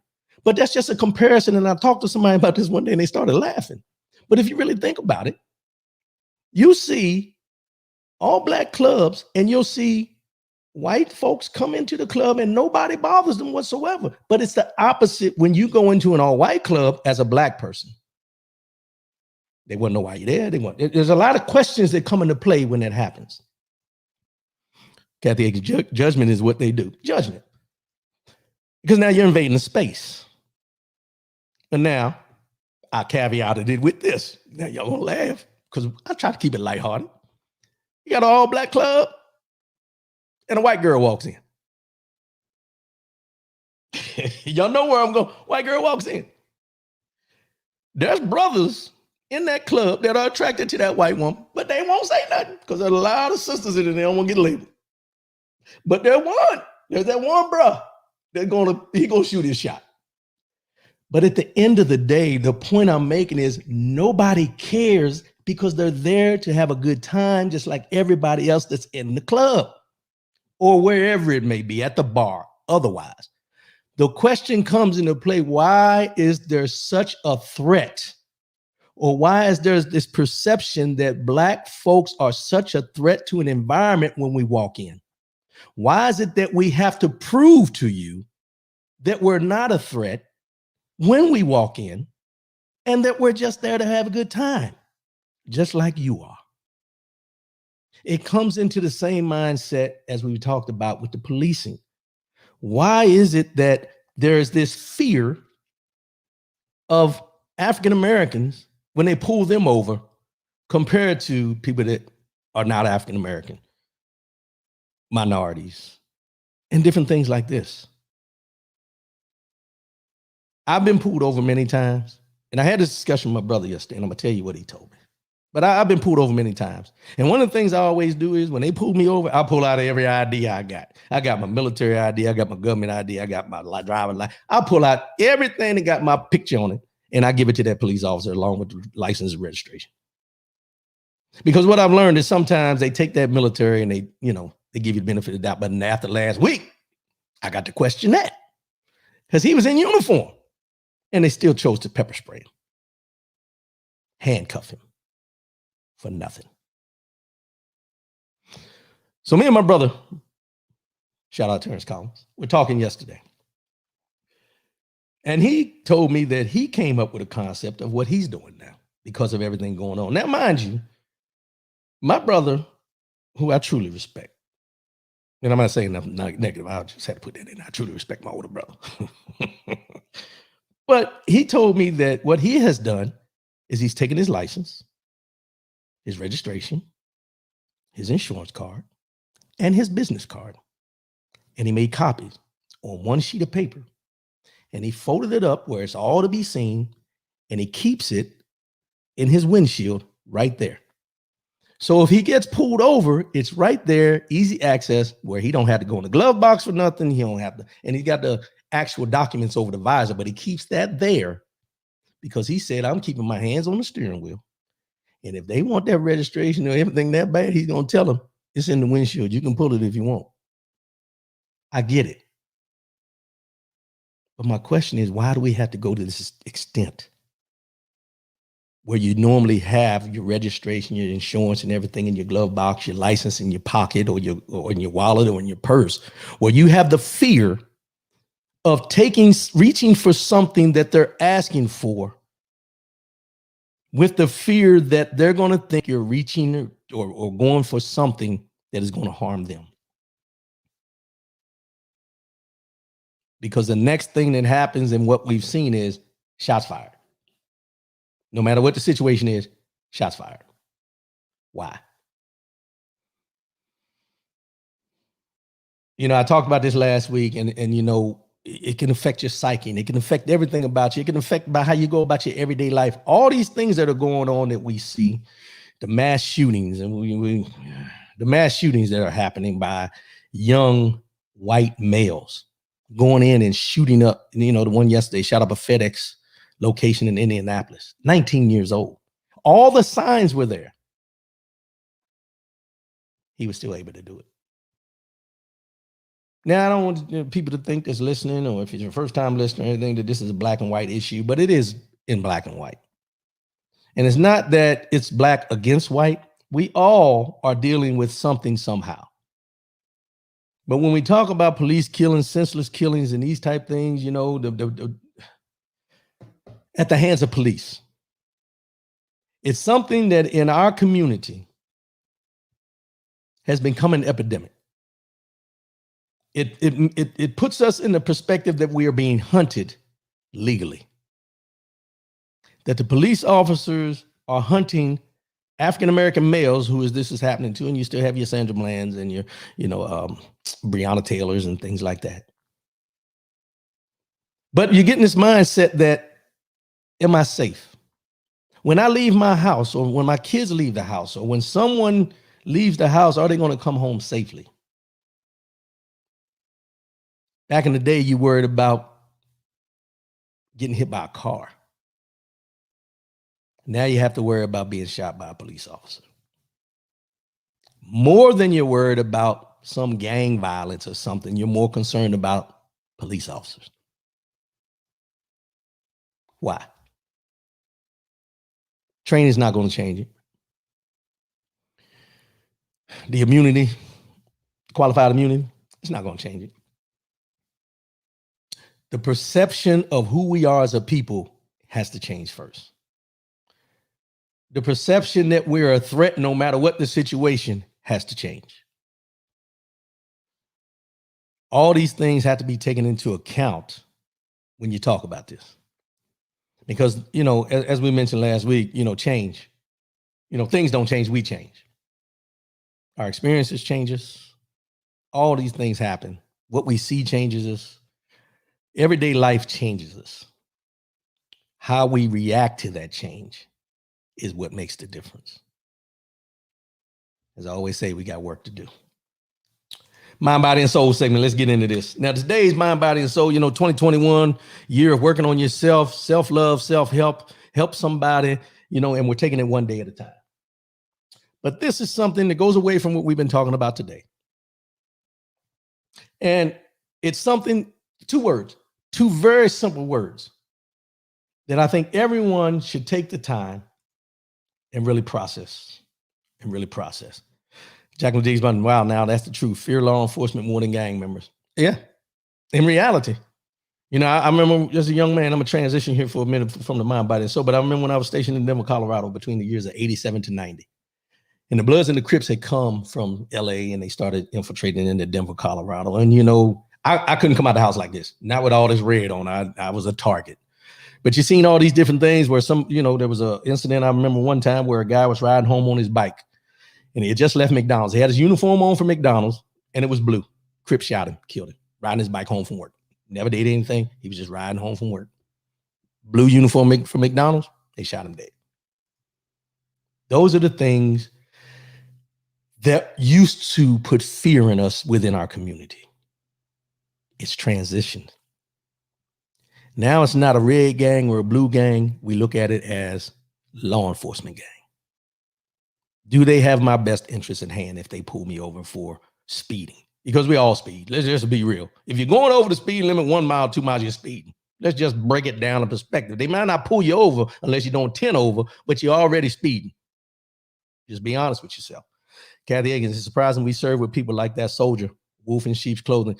But that's just a comparison. And I talked to somebody about this one day and they started laughing. But if you really think about it, you see all black clubs and you'll see white folks come into the club and nobody bothers them whatsoever. But it's the opposite when you go into an all white club as a black person. They wouldn't know why you're there. There's a lot of questions that come into play when that happens. Kathy, judgment is what they do. Judgment. Because now you're invading the space. And now I caveated it with this. Now y'all gonna laugh because I try to keep it lighthearted. You got an all black club and a white girl walks in. Y'all know where I'm going. White girl walks in. There's brothers in that club that are attracted to that white woman, but they won't say nothing because there's a lot of sisters in it. They don't want to get labeled. But there's that one bro that's he gonna shoot his shot. But at the end of the day, the point I'm making is nobody cares because they're there to have a good time, just like everybody else that's in the club or wherever it may be, at the bar, otherwise. The question comes into play, why is there such a threat? Or why is there this perception that black folks are such a threat to an environment when we walk in? Why is it that we have to prove to you that we're not a threat when we walk in and that we're just there to have a good time, just like you are? It comes into the same mindset as we talked about with the policing. Why is it that there's this fear of African Americans when they pull them over compared to people that are not African American, minorities, and different things like this? I've been pulled over many times, and I had this discussion with my brother yesterday, and I'm gonna tell you what he told me. But I've been pulled over many times. And one of the things I always do is when they pull me over, I pull out every ID I got. I got my military ID, I got my government ID, I got my driver's license. I pull out everything that got my picture on it, and I give it to that police officer along with the license and registration. Because what I've learned is sometimes they take that military and they give you the benefit of the doubt. But after last week, I got to question that because he was in uniform and they still chose to pepper spray him, handcuff him. for nothing. So me and my brother, shout out Terrence Collins, we're talking yesterday. And he told me that he came up with a concept of what he's doing now because of everything going on. Now, mind you, my brother, who I truly respect, and I'm not saying nothing negative, I just had to put that in. I truly respect my older brother. But he told me that what he has done is he's taken his license, his registration, his insurance card, and his business card, and he made copies on one sheet of paper, and he folded it up where it's all to be seen, and he keeps it in his windshield right there. So if he gets pulled over, it's right there, easy access, where he don't have to go in the glove box for nothing. He don't have to, and he got the actual documents over the visor, but he keeps that there because he said, I'm keeping my hands on the steering wheel. And if they want that registration or everything that bad, he's going to tell them it's in the windshield. You can pull it if you want. I get it. But my question is, why do we have to go to this extent where you normally have your registration, your insurance, and everything in your glove box, your license in your pocket or in your wallet or in your purse, where you have the fear of reaching for something that they're asking for, with the fear that they're going to think you're reaching or going for something that is going to harm them? Because the next thing that happens and what we've seen is shots fired. No matter what the situation is, shots fired. Why? You know, I talked about this last week, and you know, it can affect your psyche, and it can affect everything about you. It can affect about how you go about your everyday life. All these things that are going on that we see, the mass shootings, and the mass shootings that are happening by young white males going in and shooting up. You know, the one yesterday shot up a FedEx location in Indianapolis, 19 years old. All the signs were there. He was still able to do it. Now, I don't want people to think that's listening, or if it's your first time listening or anything, that this is a black and white issue, but it is in black and white. And it's not that it's black against white. We all are dealing with something somehow. But when we talk about police killings, senseless killings, and these type things, you know, at the hands of police, it's something that in our community has become an epidemic. It puts us in the perspective that we are being hunted legally. That the police officers are hunting African-American males this is happening to, and you still have your Sandra Blands and your, Breonna Taylors and things like that. But you're getting this mindset that, am I safe? When I leave my house, or when my kids leave the house, or when someone leaves the house, are they going to come home safely? Back in the day, you worried about getting hit by a car. Now you have to worry about being shot by a police officer. More than you're worried about some gang violence or something, you're more concerned about police officers. Why? Training is not going to change it. The immunity, qualified immunity, it's not going to change it. The perception of who we are as a people has to change first. The perception that we're a threat no matter what the situation has to change. All these things have to be taken into account when you talk about this. Because, as we mentioned last week, change. Things don't change, we change. Our experiences change us. All these things happen. What we see changes us. Everyday life changes us. How we react to that change is what makes the difference. As I always say, we got work to do. Mind, body, and soul segment. Let's get into this. Now, today's mind, body, and soul, 2021, year of working on yourself, self-love, self-help, help somebody, and we're taking it one day at a time. But this is something that goes away from what we've been talking about today. And it's something, two very simple words that I think everyone should take the time and really process and really process. Jacqueline Diggs Button, wow, now that's the truth. Fear law enforcement more than gang members. Yeah, in reality. You know, I remember as a young man, I'm going to transition here for a minute from the mind, body, and soul, but I remember when I was stationed in Denver, Colorado between the years of 87 to 90. And the Bloods and the Crips had come from LA and they started infiltrating into Denver, Colorado. And, you know, I couldn't come out the house like this, not with all this red on. I was a target. But you've seen all these different things where some, you know, there was an incident I remember one time where a guy was riding home on his bike and he had just left McDonald's. He had his uniform on for McDonald's and it was blue. Crip shot him, killed him, riding his bike home from work. Never did anything. He was just riding home from work. Blue uniform for McDonald's, they shot him dead. Those are the things that used to put fear in us within our community. It's transitioned. Now it's not a red gang or a blue gang. We look at it as law enforcement gang. Do they have my best interest in hand if they pull me over for speeding? Because we all speed. Let's just be real. If you're going over the speed limit 1 mile, 2 miles, you're speeding. Let's just break it down in perspective. They might not pull you over unless you don't 10 over, but you're already speeding. Just be honest with yourself. Kathy Higgins, it's surprising we serve with people like that soldier, wolf in sheep's clothing.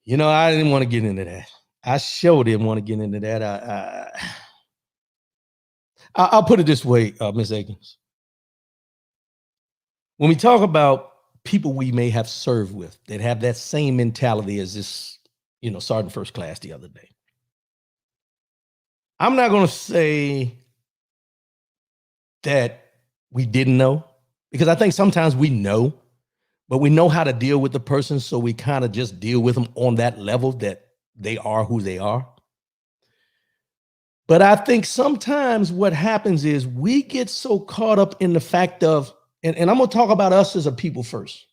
You know, I didn't want to get into that. I sure didn't want to get into that. I'll put it this way, Ms. Higgins. When we talk about people we may have served with that have that same mentality as this, you know, Sergeant First Class the other day, I'm not going to say that we didn't know, because I think sometimes we know, but we know how to deal with the person. So we kind of just deal with them on that level that they are who they are. But I think sometimes what happens is we get so caught up in the fact of, and I'm going to talk about us as a people first.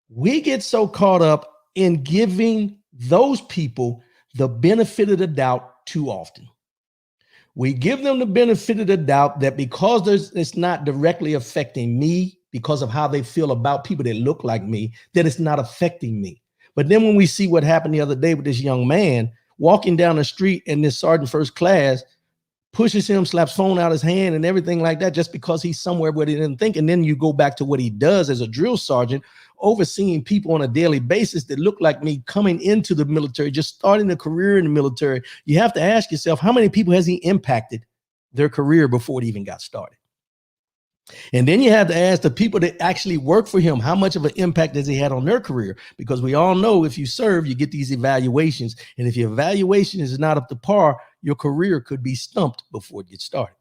We get so caught up in giving those people the benefit of the doubt too often. We give them the benefit of the doubt that because it's not directly affecting me because of how they feel about people that look like me, that it's not affecting me. But then when we see what happened the other day with this young man walking down the street and this Sergeant First Class pushes him, slaps phone out his hand and everything like that, just because he's somewhere where he didn't think. And then you go back to what he does as a drill sergeant, overseeing people on a daily basis that look like me coming into the military, just starting a career in the military. You have to ask yourself, how many people has he impacted their career before it even got started? And then you have to ask the people that actually work for him, how much of an impact has he had on their career? Because we all know if you serve, you get these evaluations. And if your evaluation is not up to par, your career could be stumped before it gets started.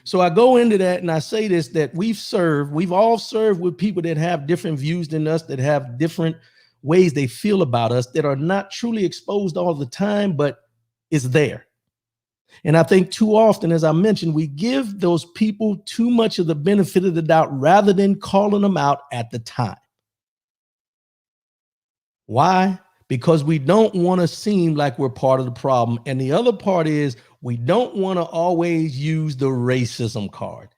So I go into that and I say this, that we've all served with people that have different views than us, that have different ways they feel about us, that are not truly exposed all the time, but it's there. And I think too often, as I mentioned, we give those people too much of the benefit of the doubt rather than calling them out at the time. Why? Because we don't want to seem like we're part of the problem. And the other part is we don't want to always use the racism card.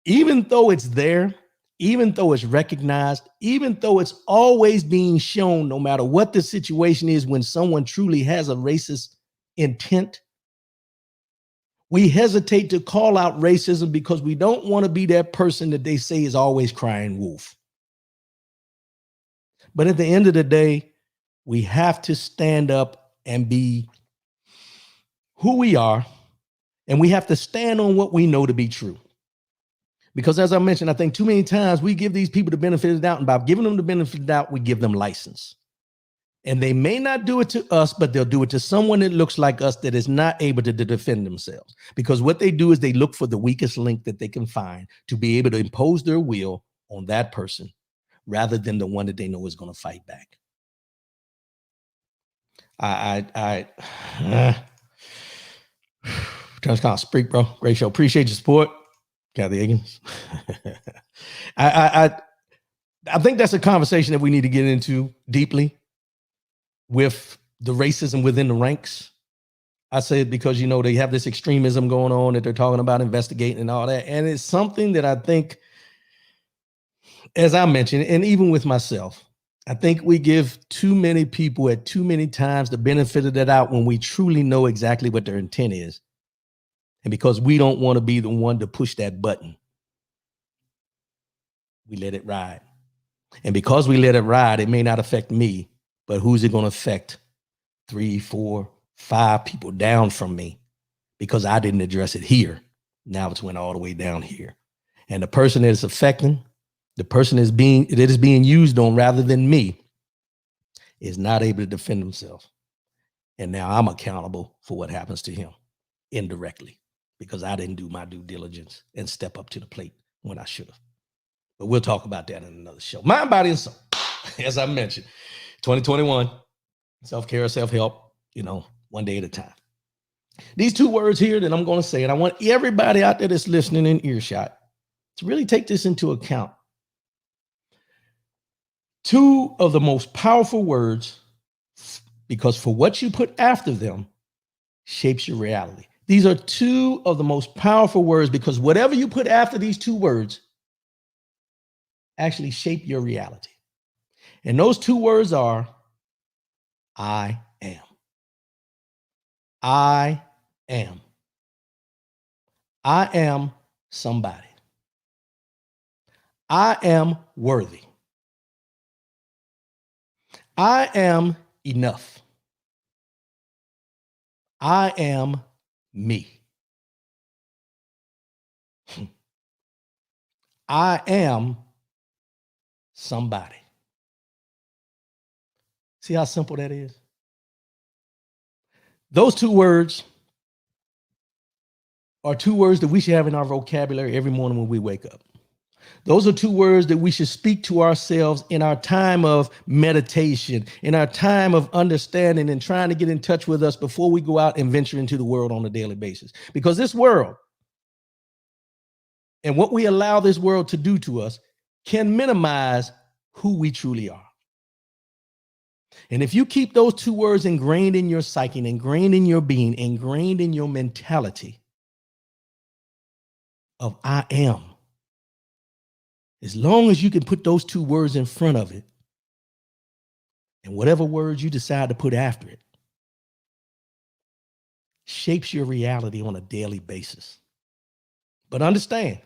Even though it's there, even though it's recognized, even though it's always being shown, no matter what the situation is, when someone truly has a racist intent, we hesitate to call out racism because we don't want to be that person that they say is always crying wolf. But at the end of the day, we have to stand up and be who we are, and we have to stand on what we know to be true. Because as I mentioned, I think too many times we give these people the benefit of the doubt, and by giving them the benefit of the doubt, we give them license. And they may not do it to us, but they'll do it to someone that looks like us that is not able to defend themselves. Because what they do is they look for the weakest link that they can find to be able to impose their will on that person rather than the one that they know is going to fight back. Terrence Collins, Spreak, bro. Great show. Appreciate your support. Kathy Higgins. I think that's a conversation that we need to get into deeply with the racism within the ranks. I say it because, you know, they have this extremism going on that they're talking about investigating and all that. And it's something that I think, as I mentioned, and even with myself, I think we give too many people at too many times the benefit of the doubt when we truly know exactly what their intent is. And because we don't want to be the one to push that button We let it ride. And because we let it ride, it may not affect me, but who's it going to affect? 3, 4, 5 people down from me because I didn't address it here. Now it's went all the way down here. And the person that it's affecting, the person that is being used on rather than me, is not able to defend themselves. And now I'm accountable for what happens to him indirectly because I didn't do my due diligence and step up to the plate when I should have. But we'll talk about that in another show. Mind, body, and soul. As I mentioned, 2021, self-care, self-help, one day at a time. These 2 words here that I'm going to say, and I want everybody out there that's listening in earshot to really take this into account. 2 of the most powerful words, because for what you put after them shapes your reality. These are 2 of the most powerful words because whatever you put after these 2 words actually shape your reality. And those 2 words are, I am. I am. I am somebody. I am worthy. I am enough. I am me. I am somebody. See how simple that is? Those 2 words are 2 words that we should have in our vocabulary every morning when we wake up. Those are 2 words that we should speak to ourselves in our time of meditation, in our time of understanding and trying to get in touch with us before we go out and venture into the world on a daily basis. Because this world and what we allow this world to do to us can minimize who we truly are. And if you keep those 2 words ingrained in your psyche, ingrained in your being, ingrained in your mentality of I am, as long as you can put those 2 words in front of it, and whatever words you decide to put after it, shapes your reality on a daily basis. But understand,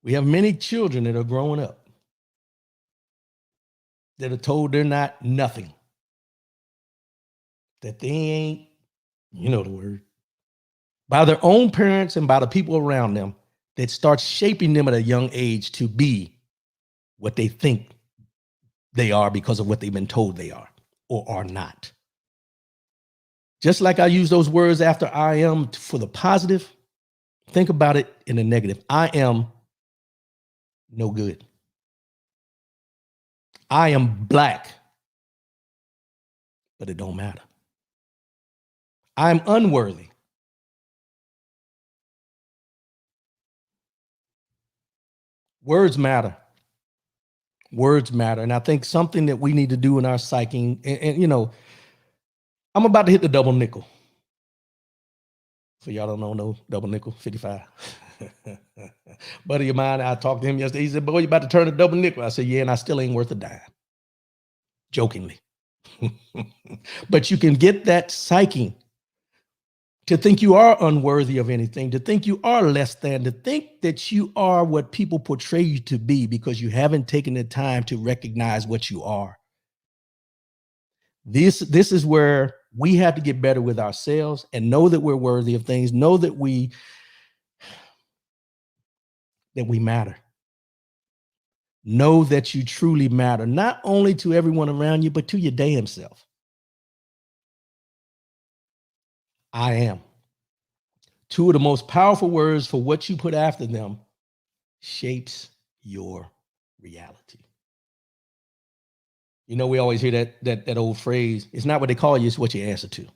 we have many children that are growing up that are told they're not nothing, that they ain't, the word, by their own parents and by the people around them that start shaping them at a young age to be what they think they are because of what they've been told they are or are not. Just like I use those words after I am for the positive, think about it in the negative. I am no good. I am black, but it don't matter. I'm unworthy. Words matter. Words matter. And I think something that we need to do in our psyche, and I'm about to hit the double nickel. For y'all don't know, no double nickel, 55. Buddy of mine, I talked to him yesterday. He said, boy, you about to turn a double nickel. I said, yeah, and I still ain't worth a dime. Jokingly. But you can get that psyche to think you are unworthy of anything, to think you are less than, to think that you are what people portray you to be because you haven't taken the time to recognize what you are. This is where we have to get better with ourselves and know that we're worthy of things, know that we matter. Know that you truly matter, not only to everyone around you, but to your damn self. I am. 2 of the most powerful words for what you put after them shapes your reality. We always hear that old phrase, it's not what they call you, it's what you answer to.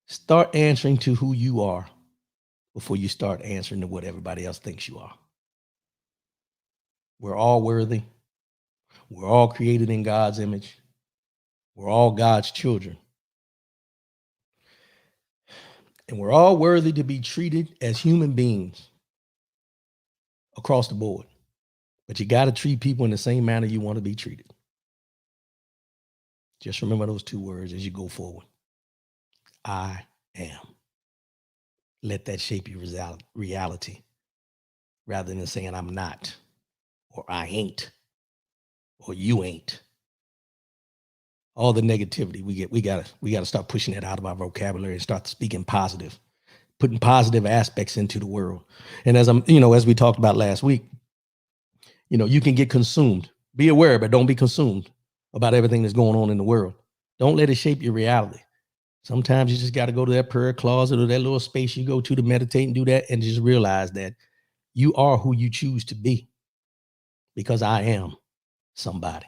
Start answering to who you are before you start answering to what everybody else thinks you are. We're all worthy. We're all created in God's image. We're all God's children. And we're all worthy to be treated as human beings across the board. But you got to treat people in the same manner you want to be treated. Just remember those 2 words as you go forward. I am. Let that shape your reality rather than saying I'm not, or I ain't, or you ain't. All the negativity we gotta start pushing it out of our vocabulary and start speaking positive, putting positive aspects into the world. And as we talked about last week, you can get consumed. Be aware, but don't be consumed about everything that's going on in the world. Don't let it shape your reality. Sometimes you just got to go to that prayer closet or that little space you go to meditate and do that, and just realize that you are who you choose to be, because I am somebody.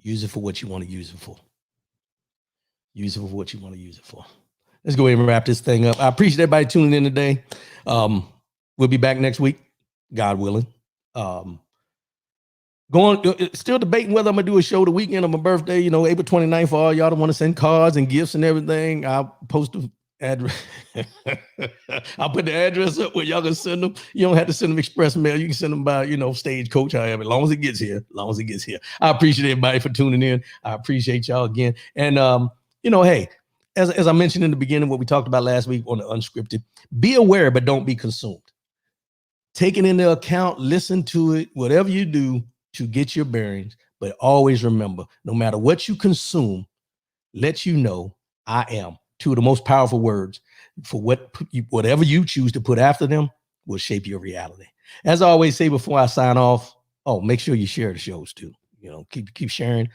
Use it for what you want to use it for. Use it for what you want to use it for. Let's go ahead and wrap this thing up. I appreciate everybody tuning in today. We'll be back next week, God willing. Still debating whether I'm gonna do a show the weekend of my birthday, April 29th. For all y'all that want to send cards and gifts and everything, I'll post the address. I'll put the address up where y'all can send them. You don't have to send them express mail. You can send them by, Stagecoach, however, as long as it gets here. I appreciate everybody for tuning in. I appreciate y'all again. And hey, as I mentioned in the beginning, what we talked about last week on the unscripted, be aware, but don't be consumed. Take it into account, listen to it, whatever you do to get your bearings, but always remember, no matter what you consume, let you know I am. Two of the most powerful words for whatever you choose to put after them will shape your reality. As I always say before I sign off, make sure you share the shows too. Keep sharing,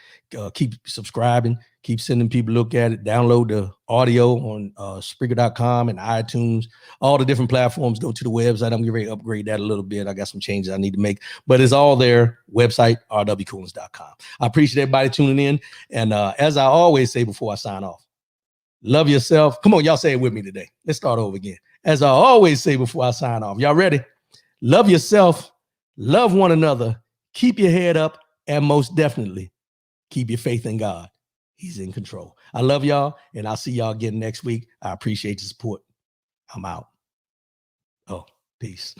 keep subscribing, keep sending people look at it, download the audio on Spreaker.com and iTunes, all the different platforms. Go to the website. I'm getting ready to upgrade that a little bit. I got some changes I need to make, but it's all there. Website, rwcoolins.com. I appreciate everybody tuning in. And as I always say before I sign off, love yourself. Come on, y'all say it with me today. Let's start over again. As I always say before I sign off, y'all ready? Love yourself, love one another, keep your head up, and most definitely keep your faith in God. He's in control. I love y'all, and I'll see y'all again next week. I appreciate your support. I'm out. Peace.